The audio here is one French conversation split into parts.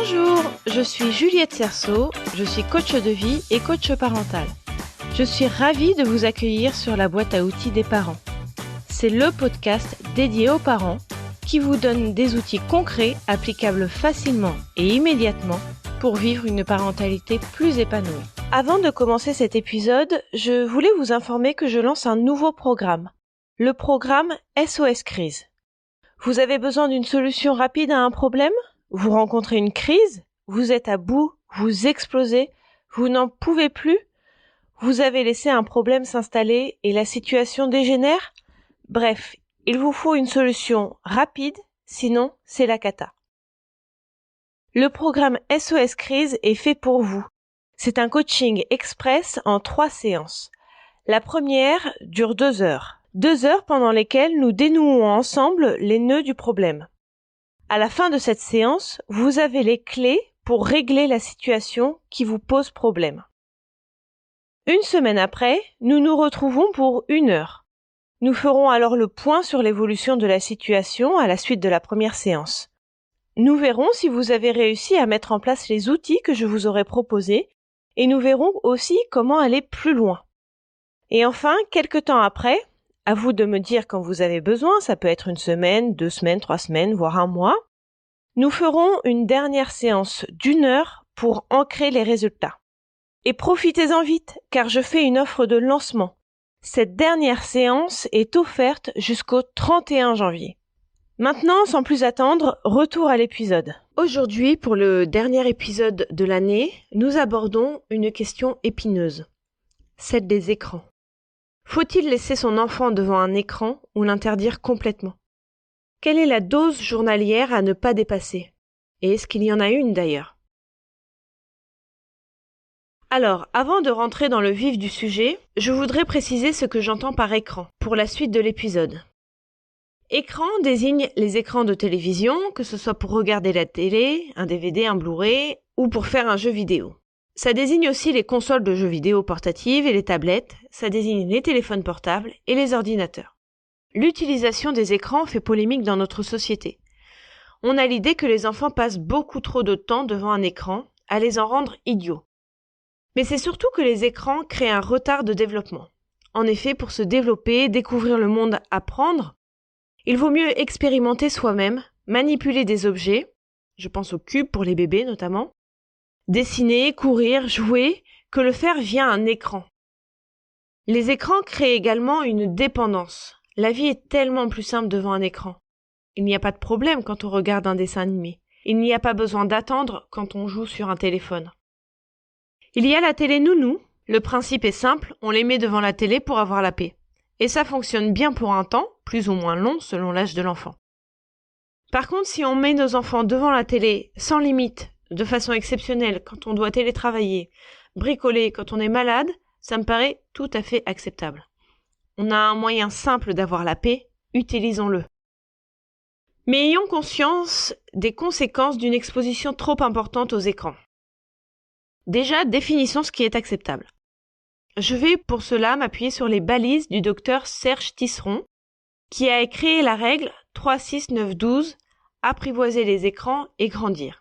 Bonjour, je suis Juliette Cerceau, je suis coach de vie et coach parental. Je suis ravie de vous accueillir sur la boîte à outils des parents. C'est le podcast dédié aux parents qui vous donne des outils concrets applicables facilement et immédiatement pour vivre une parentalité plus épanouie. Avant de commencer cet épisode, je voulais vous informer que je lance un nouveau programme, le programme SOS Crise. Vous avez besoin d'une solution rapide à un problème ? Vous rencontrez une crise ? Vous êtes à bout ? Vous explosez ? Vous n'en pouvez plus ? Vous avez laissé un problème s'installer et la situation dégénère ? Bref, il vous faut une solution rapide, sinon c'est la cata. Le programme SOS Crise est fait pour vous. C'est un coaching express en 3 séances. La première dure 2 heures. 2 heures pendant lesquelles nous dénouons ensemble les nœuds du problème. À la fin de cette séance, vous avez les clés pour régler la situation qui vous pose problème. Une semaine après, nous nous retrouvons pour 1 heure. Nous ferons alors le point sur l'évolution de la situation à la suite de la première séance. Nous verrons si vous avez réussi à mettre en place les outils que je vous aurai proposés et nous verrons aussi comment aller plus loin. Et enfin, quelque temps après, à vous de me dire quand vous avez besoin, ça peut être 1 semaine, 2 semaines, 3 semaines, voire 1 mois, nous ferons une dernière séance d'1 heure pour ancrer les résultats. Et profitez-en vite, car je fais une offre de lancement. Cette dernière séance est offerte jusqu'au 31 janvier. Maintenant, sans plus attendre, retour à l'épisode. Aujourd'hui, pour le dernier épisode de l'année, nous abordons une question épineuse, celle des écrans. Faut-il laisser son enfant devant un écran ou l'interdire complètement ? Quelle est la dose journalière à ne pas dépasser ? Et est-ce qu'il y en a une d'ailleurs ? Alors, avant de rentrer dans le vif du sujet, je voudrais préciser ce que j'entends par écran pour la suite de l'épisode. Écran désigne les écrans de télévision, que ce soit pour regarder la télé, un DVD, un Blu-ray ou pour faire un jeu vidéo. Ça désigne aussi les consoles de jeux vidéo portatives et les tablettes, ça désigne les téléphones portables et les ordinateurs. L'utilisation des écrans fait polémique dans notre société. On a l'idée que les enfants passent beaucoup trop de temps devant un écran, à les en rendre idiots. Mais c'est surtout que les écrans créent un retard de développement. En effet, pour se développer, découvrir le monde, apprendre, il vaut mieux expérimenter soi-même, manipuler des objets, je pense aux cubes pour les bébés notamment, dessiner, courir, jouer, que le faire via un écran. Les écrans créent également une dépendance. La vie est tellement plus simple devant un écran. Il n'y a pas de problème quand on regarde un dessin animé. Il n'y a pas besoin d'attendre quand on joue sur un téléphone. Il y a la télé nounou. Le principe est simple, on les met devant la télé pour avoir la paix. Et ça fonctionne bien pour un temps, plus ou moins long selon l'âge de l'enfant. Par contre, si on met nos enfants devant la télé sans limite, de façon exceptionnelle quand on doit télétravailler, bricoler quand on est malade, ça me paraît tout à fait acceptable. On a un moyen simple d'avoir la paix, utilisons-le. Mais ayons conscience des conséquences d'une exposition trop importante aux écrans. Déjà, définissons ce qui est acceptable. Je vais pour cela m'appuyer sur les balises du docteur Serge Tisseron, qui a créé la règle 3-6-9-12, apprivoiser les écrans et grandir.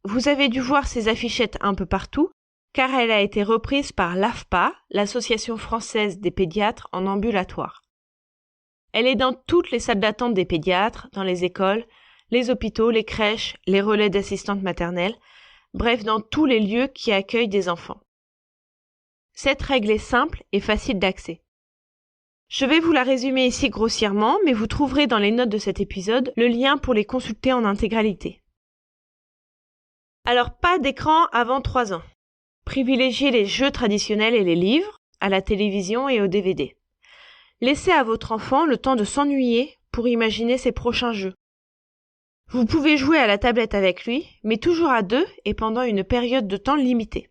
Vous avez dû voir ces affichettes un peu partout, car elle a été reprise par l'AFPA, l'Association française des pédiatres en ambulatoire. Elle est dans toutes les salles d'attente des pédiatres, dans les écoles, les hôpitaux, les crèches, les relais d'assistantes maternelles, bref, dans tous les lieux qui accueillent des enfants. Cette règle est simple et facile d'accès. Je vais vous la résumer ici grossièrement, mais vous trouverez dans les notes de cet épisode le lien pour les consulter en intégralité. Alors, pas d'écran avant 3 ans. Privilégiez les jeux traditionnels et les livres, à la télévision et au DVD. Laissez à votre enfant le temps de s'ennuyer pour imaginer ses prochains jeux. Vous pouvez jouer à la tablette avec lui, mais toujours à 2 et pendant une période de temps limitée.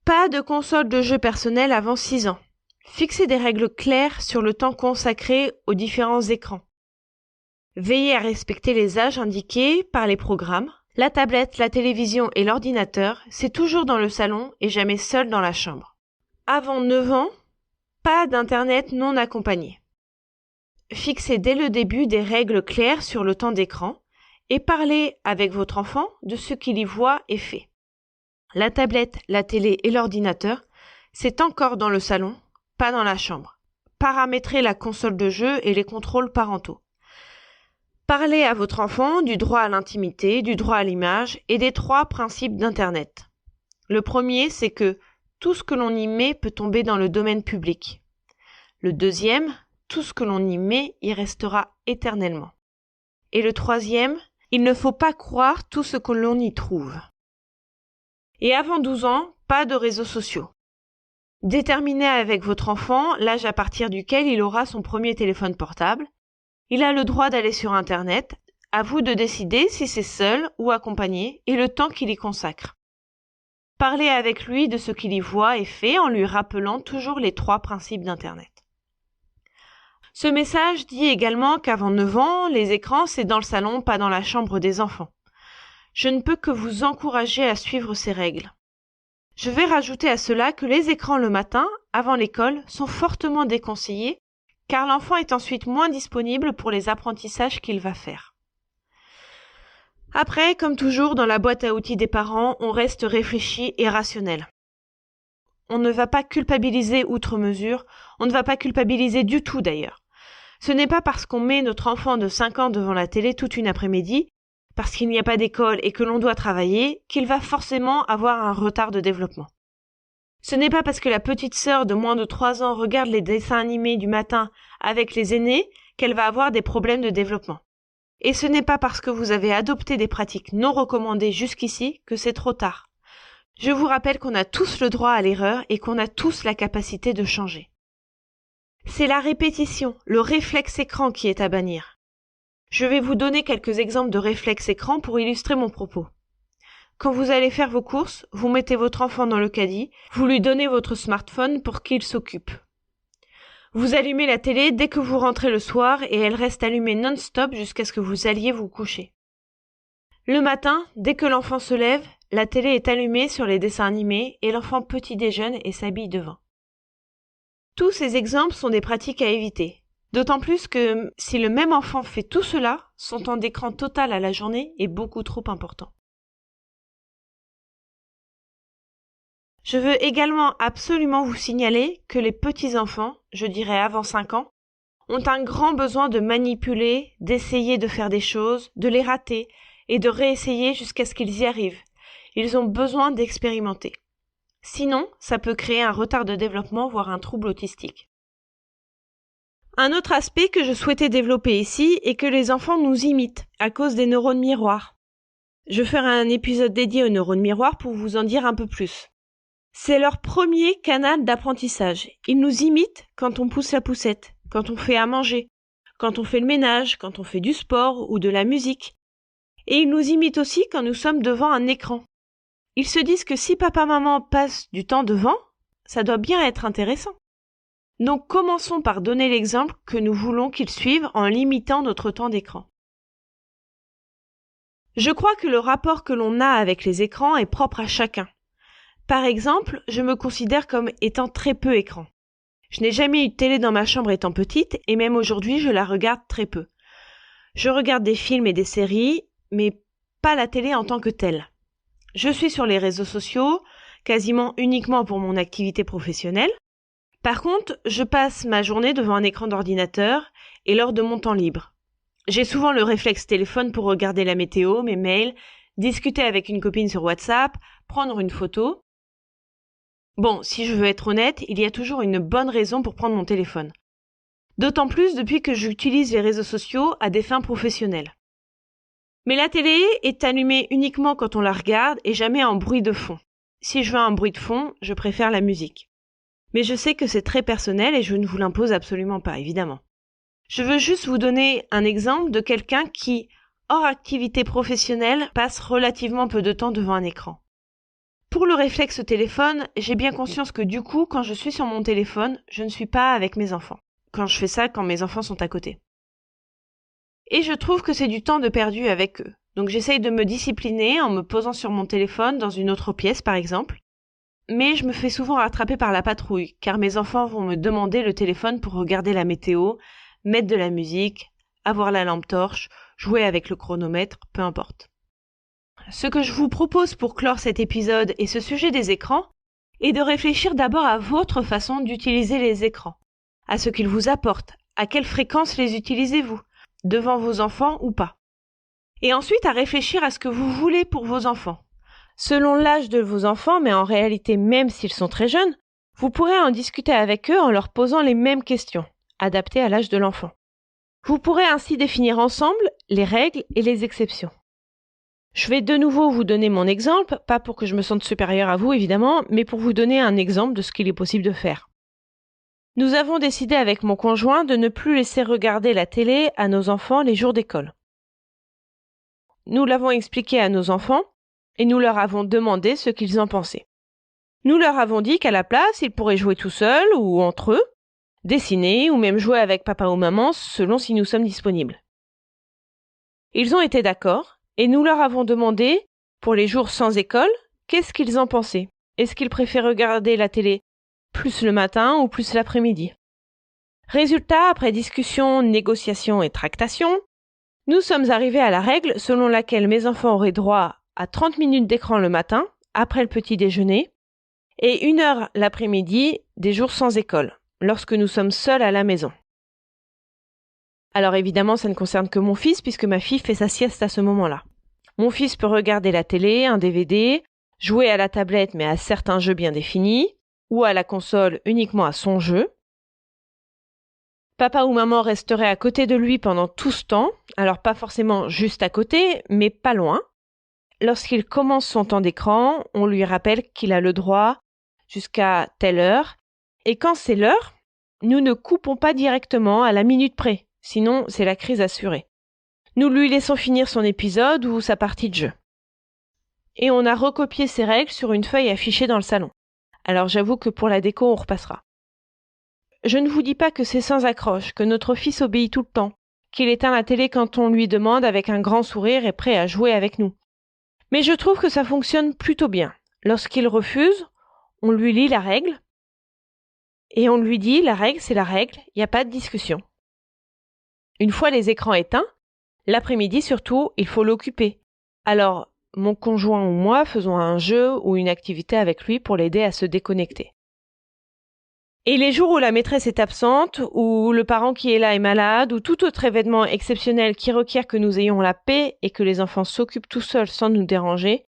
Pas de console de jeu personnelle avant 6 ans. Fixez des règles claires sur le temps consacré aux différents écrans. Veillez à respecter les âges indiqués par les programmes. La tablette, la télévision et l'ordinateur, c'est toujours dans le salon et jamais seul dans la chambre. Avant 9 ans, pas d'internet non accompagné. Fixez dès le début des règles claires sur le temps d'écran et parlez avec votre enfant de ce qu'il y voit et fait. La tablette, la télé et l'ordinateur, c'est encore dans le salon, pas dans la chambre. Paramétrez la console de jeu et les contrôles parentaux. Parlez à votre enfant du droit à l'intimité, du droit à l'image et des 3 principes d'Internet. Le premier, c'est que tout ce que l'on y met peut tomber dans le domaine public. Le deuxième, tout ce que l'on y met y restera éternellement. Et le troisième, il ne faut pas croire tout ce que l'on y trouve. Et avant 12 ans, pas de réseaux sociaux. Déterminez avec votre enfant l'âge à partir duquel il aura son premier téléphone portable. Il a le droit d'aller sur Internet. À vous de décider si c'est seul ou accompagné et le temps qu'il y consacre. Parlez avec lui de ce qu'il y voit et fait en lui rappelant toujours les 3 principes d'Internet. Ce message dit également qu'avant 9 ans, les écrans, c'est dans le salon, pas dans la chambre des enfants. Je ne peux que vous encourager à suivre ces règles. Je vais rajouter à cela que les écrans le matin, avant l'école, sont fortement déconseillés, car l'enfant est ensuite moins disponible pour les apprentissages qu'il va faire. Après, comme toujours dans la boîte à outils des parents, on reste réfléchi et rationnel. On ne va pas culpabiliser outre mesure, on ne va pas culpabiliser du tout d'ailleurs. Ce n'est pas parce qu'on met notre enfant de 5 ans devant la télé toute une après-midi, parce qu'il n'y a pas d'école et que l'on doit travailler, qu'il va forcément avoir un retard de développement. Ce n'est pas parce que la petite sœur de moins de 3 ans regarde les dessins animés du matin avec les aînés qu'elle va avoir des problèmes de développement. Et ce n'est pas parce que vous avez adopté des pratiques non recommandées jusqu'ici que c'est trop tard. Je vous rappelle qu'on a tous le droit à l'erreur et qu'on a tous la capacité de changer. C'est la répétition, le réflexe écran qui est à bannir. Je vais vous donner quelques exemples de réflexes écran pour illustrer mon propos. Quand vous allez faire vos courses, vous mettez votre enfant dans le caddie, vous lui donnez votre smartphone pour qu'il s'occupe. Vous allumez la télé dès que vous rentrez le soir et elle reste allumée non-stop jusqu'à ce que vous alliez vous coucher. Le matin, dès que l'enfant se lève, la télé est allumée sur les dessins animés et l'enfant petit déjeune et s'habille devant. Tous ces exemples sont des pratiques à éviter. D'autant plus que si le même enfant fait tout cela, son temps d'écran total à la journée est beaucoup trop important. Je veux également absolument vous signaler que les petits-enfants, je dirais avant 5 ans, ont un grand besoin de manipuler, d'essayer de faire des choses, de les rater et de réessayer jusqu'à ce qu'ils y arrivent. Ils ont besoin d'expérimenter. Sinon, ça peut créer un retard de développement, voire un trouble autistique. Un autre aspect que je souhaitais développer ici est que les enfants nous imitent à cause des neurones miroirs. Je ferai un épisode dédié aux neurones miroirs pour vous en dire un peu plus. C'est leur premier canal d'apprentissage. Ils nous imitent quand on pousse la poussette, quand on fait à manger, quand on fait le ménage, quand on fait du sport ou de la musique. Et ils nous imitent aussi quand nous sommes devant un écran. Ils se disent que si papa-maman passe du temps devant, ça doit bien être intéressant. Donc commençons par donner l'exemple que nous voulons qu'ils suivent en limitant notre temps d'écran. Je crois que le rapport que l'on a avec les écrans est propre à chacun. Par exemple, je me considère comme étant très peu écran. Je n'ai jamais eu de télé dans ma chambre étant petite et même aujourd'hui je la regarde très peu. Je regarde des films et des séries, mais pas la télé en tant que telle. Je suis sur les réseaux sociaux, quasiment uniquement pour mon activité professionnelle. Par contre, je passe ma journée devant un écran d'ordinateur et lors de mon temps libre. J'ai souvent le réflexe téléphone pour regarder la météo, mes mails, discuter avec une copine sur WhatsApp, prendre une photo. Bon, si je veux être honnête, il y a toujours une bonne raison pour prendre mon téléphone. D'autant plus depuis que j'utilise les réseaux sociaux à des fins professionnelles. Mais la télé est allumée uniquement quand on la regarde et jamais en bruit de fond. Si je veux un bruit de fond, je préfère la musique. Mais je sais que c'est très personnel et je ne vous l'impose absolument pas, évidemment. Je veux juste vous donner un exemple de quelqu'un qui, hors activité professionnelle, passe relativement peu de temps devant un écran. Pour le réflexe téléphone, j'ai bien conscience que du coup, quand je suis sur mon téléphone, je ne suis pas avec mes enfants. Quand je fais ça, quand mes enfants sont à côté. Et je trouve que c'est du temps de perdu avec eux. Donc j'essaye de me discipliner en me posant sur mon téléphone dans une autre pièce, par exemple. Mais je me fais souvent rattraper par la patrouille, car mes enfants vont me demander le téléphone pour regarder la météo, mettre de la musique, avoir la lampe torche, jouer avec le chronomètre, peu importe. Ce que je vous propose pour clore cet épisode et ce sujet des écrans est de réfléchir d'abord à votre façon d'utiliser les écrans, à ce qu'ils vous apportent, à quelle fréquence les utilisez-vous, devant vos enfants ou pas. Et ensuite à réfléchir à ce que vous voulez pour vos enfants. Selon l'âge de vos enfants, mais en réalité même s'ils sont très jeunes, vous pourrez en discuter avec eux en leur posant les mêmes questions, adaptées à l'âge de l'enfant. Vous pourrez ainsi définir ensemble les règles et les exceptions. Je vais de nouveau vous donner mon exemple, pas pour que je me sente supérieure à vous évidemment, mais pour vous donner un exemple de ce qu'il est possible de faire. Nous avons décidé avec mon conjoint de ne plus laisser regarder la télé à nos enfants les jours d'école. Nous l'avons expliqué à nos enfants et nous leur avons demandé ce qu'ils en pensaient. Nous leur avons dit qu'à la place, ils pourraient jouer tout seuls ou entre eux, dessiner ou même jouer avec papa ou maman selon si nous sommes disponibles. Ils ont été d'accord et nous leur avons demandé, pour les jours sans école, qu'est-ce qu'ils en pensaient. Est-ce qu'ils préfèrent regarder la télé plus le matin ou plus l'après-midi? Résultat, après discussion, négociation et tractation, nous sommes arrivés à la règle selon laquelle mes enfants auraient droit à 30 minutes d'écran le matin, après le petit déjeuner, et 1 heure l'après-midi des jours sans école, lorsque nous sommes seuls à la maison. Alors évidemment, ça ne concerne que mon fils, puisque ma fille fait sa sieste à ce moment-là. Mon fils peut regarder la télé, un DVD, jouer à la tablette mais à certains jeux bien définis, ou à la console uniquement à son jeu. Papa ou maman resterait à côté de lui pendant tout ce temps, alors pas forcément juste à côté, mais pas loin. Lorsqu'il commence son temps d'écran, on lui rappelle qu'il a le droit jusqu'à telle heure, et quand c'est l'heure, nous ne coupons pas directement à la minute près, sinon c'est la crise assurée. Nous lui laissons finir son épisode ou sa partie de jeu. Et on a recopié ces règles sur une feuille affichée dans le salon. Alors j'avoue que pour la déco, on repassera. Je ne vous dis pas que c'est sans accroche, que notre fils obéit tout le temps, qu'il éteint la télé quand on lui demande avec un grand sourire et prêt à jouer avec nous. Mais je trouve que ça fonctionne plutôt bien. Lorsqu'il refuse, on lui lit la règle et on lui dit la règle c'est la règle, il n'y a pas de discussion. Une fois les écrans éteints, l'après-midi surtout, il faut l'occuper. Alors, mon conjoint ou moi faisons un jeu ou une activité avec lui pour l'aider à se déconnecter. Et les jours où la maîtresse est absente, ou le parent qui est là est malade, ou tout autre événement exceptionnel qui requiert que nous ayons la paix et que les enfants s'occupent tout seuls sans nous déranger,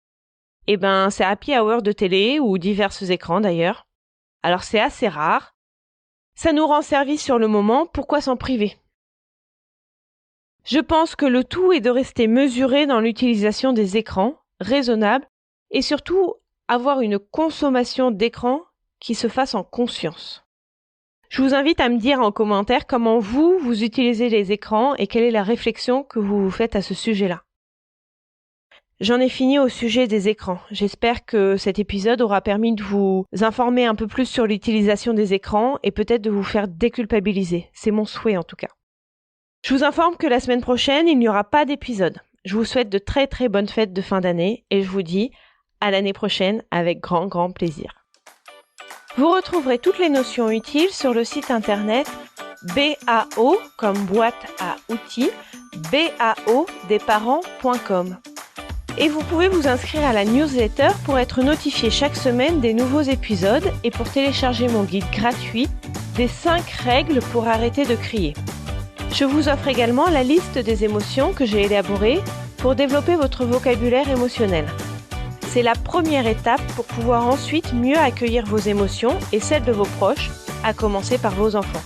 eh ben c'est happy hour de télé ou divers écrans d'ailleurs. Alors c'est assez rare. Ça nous rend service sur le moment, pourquoi s'en priver? Je pense que le tout est de rester mesuré dans l'utilisation des écrans, raisonnable, et surtout avoir une consommation d'écran qui se fasse en conscience. Je vous invite à me dire en commentaire comment vous utilisez les écrans et quelle est la réflexion que vous vous faites à ce sujet-là. J'en ai fini au sujet des écrans. J'espère que cet épisode aura permis de vous informer un peu plus sur l'utilisation des écrans et peut-être de vous faire déculpabiliser. C'est mon souhait en tout cas. Je vous informe que la semaine prochaine, il n'y aura pas d'épisode. Je vous souhaite de très très bonnes fêtes de fin d'année et je vous dis à l'année prochaine avec grand plaisir. Vous retrouverez toutes les notions utiles sur le site internet BAO comme boîte à outils, baodesparents.com. Et vous pouvez vous inscrire à la newsletter pour être notifié chaque semaine des nouveaux épisodes et pour télécharger mon guide gratuit des 5 règles pour arrêter de crier. Je vous offre également la liste des émotions que j'ai élaborées pour développer votre vocabulaire émotionnel. C'est la première étape pour pouvoir ensuite mieux accueillir vos émotions et celles de vos proches, à commencer par vos enfants.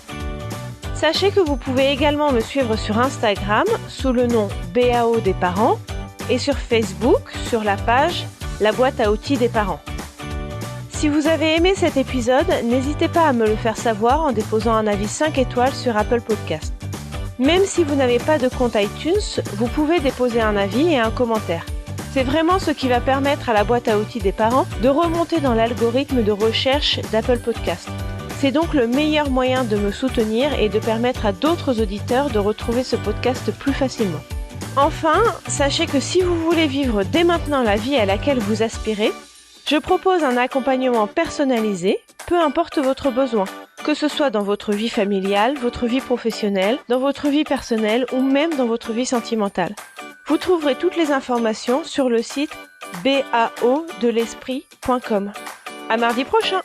Sachez que vous pouvez également me suivre sur Instagram sous le nom BAO des parents et sur Facebook sur la page La boîte à outils des parents. Si vous avez aimé cet épisode, n'hésitez pas à me le faire savoir en déposant un avis 5 étoiles sur Apple Podcast. Même si vous n'avez pas de compte iTunes, vous pouvez déposer un avis et un commentaire. C'est vraiment ce qui va permettre à la boîte à outils des parents de remonter dans l'algorithme de recherche d'Apple Podcast. C'est donc le meilleur moyen de me soutenir et de permettre à d'autres auditeurs de retrouver ce podcast plus facilement. Enfin, sachez que si vous voulez vivre dès maintenant la vie à laquelle vous aspirez, je propose un accompagnement personnalisé, peu importe votre besoin. que ce soit dans votre vie familiale, votre vie professionnelle, dans votre vie personnelle ou même dans votre vie sentimentale. Vous trouverez toutes les informations sur le site baodelesprit.com. À mardi prochain!